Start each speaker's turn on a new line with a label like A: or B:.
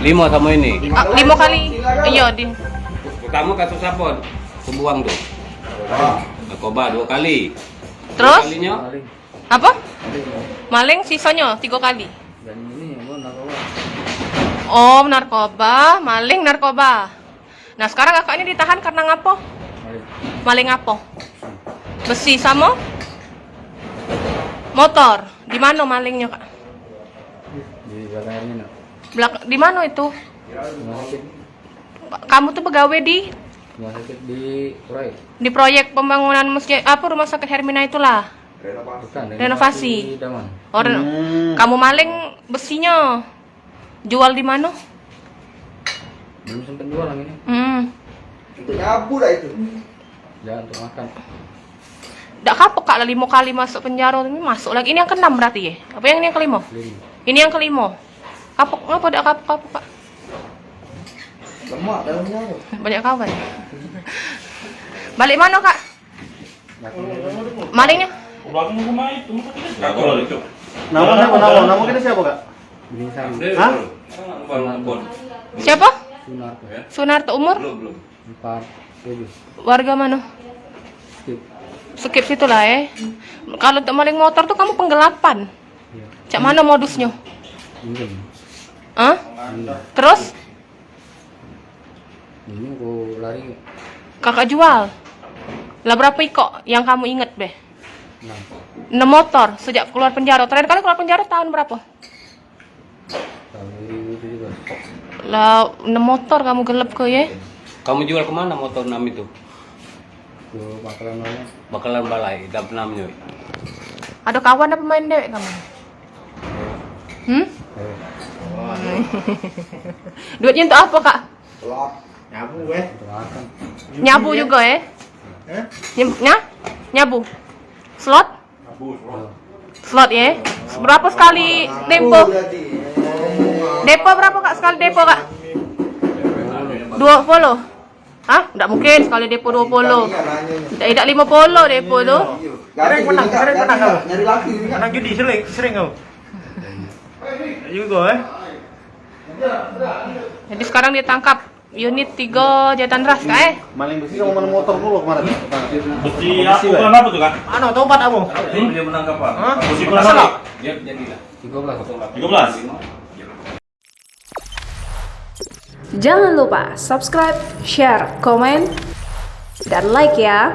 A: Lima sama ini.
B: 5 kali. Iya, di.
A: Pertama kasus apa? Kebuang tuh. Narkoba 2 kali.
B: Terus?
A: 2 kalinya
B: Apa? Maling sisanya 3 kali.
C: Dan ini narkoba.
B: Oh, narkoba, maling narkoba. Nah, sekarang kakak ini ditahan karena ngapo? Maling ngapo? Besi sama motor. Di mana malingnya, Kak?
C: Di belakang ini nak.
B: Di mana itu?
C: Rumah sakit.
B: Kamu tuh pegawai di
C: Rumah sakit di proyek.
B: proyek pembangunan masjid apa rumah sakit Hermina itulah.
C: Bukan.
B: Renovasi.
C: Di Daman.
B: Kamu maling besinya. Jual di mana?
C: Belum sempat jual lagi ini.
D: Untuk nyabu lah itu.
C: Jangan untuk makan.
B: Nggak kapok Kak, 5 kali masuk penjara ini masuk lagi. Ini yang ke-6 berarti ya? Apa yang ini yang ke-5? Ini yang ke-5. Kapok ngapa ndak kapok Kak?
D: Lemak dalamnya apa?
B: Banyak kawan. Balik mana Kak? Malingnya?
E: Nama kita siapa kak?
C: Binsang.
E: Hah?
B: Siapa?
C: Sunarto.
B: Sunarto umur?
C: 47.
B: Warga mana?
C: Skip.
B: Skip situ lah Kalau untuk maling motor tuh kamu penggelapan.
C: Iya.
B: Cak mana modusnya?
C: Minjem.
B: Hah? Terus?
C: Ini aku lari.
B: Kakak jual? Lah berapa iko yang kamu inget be?
C: 6
B: 6 motor sejak keluar penjara. Terakhir kali keluar penjara tahun berapa?
C: tahun 2017.
B: Lah 6 motor kamu gelap ke ya?
A: kamu jual kemana motor 6 itu?
C: Ke Bakalan mana?
A: Bakalan balai, dap namanya.
B: Ada kawan apa main dewek kamu? Duitnya untuk apa kak?
D: Telak. Nyabu weh.
C: Untuk makan.
B: Nyabu juga ya? Nyabu? Slot? Slot ya? Berapa sekali depo? Depo berapa kak sekali depo kak? 20? Hah? Nggak mungkin sekali depo 20. Tidak 50 depo tuh.
D: Sering menang kau. Nyari laki juga.
E: Anak judi sering kau. Juga
B: Jadi sekarang ditangkap unit 3 Jatan Ras kak
E: Maling besi sama maling motor dulu kemarin.
F: Besi ukuran apa tuh kan?
E: Ano, tobat aku.
F: Dia menangkap apa?
E: Hah?
F: Besi ukuran apa?
A: Dia jadilah
C: 13.
F: 13.
G: Jangan lupa subscribe, share, komen, dan like ya.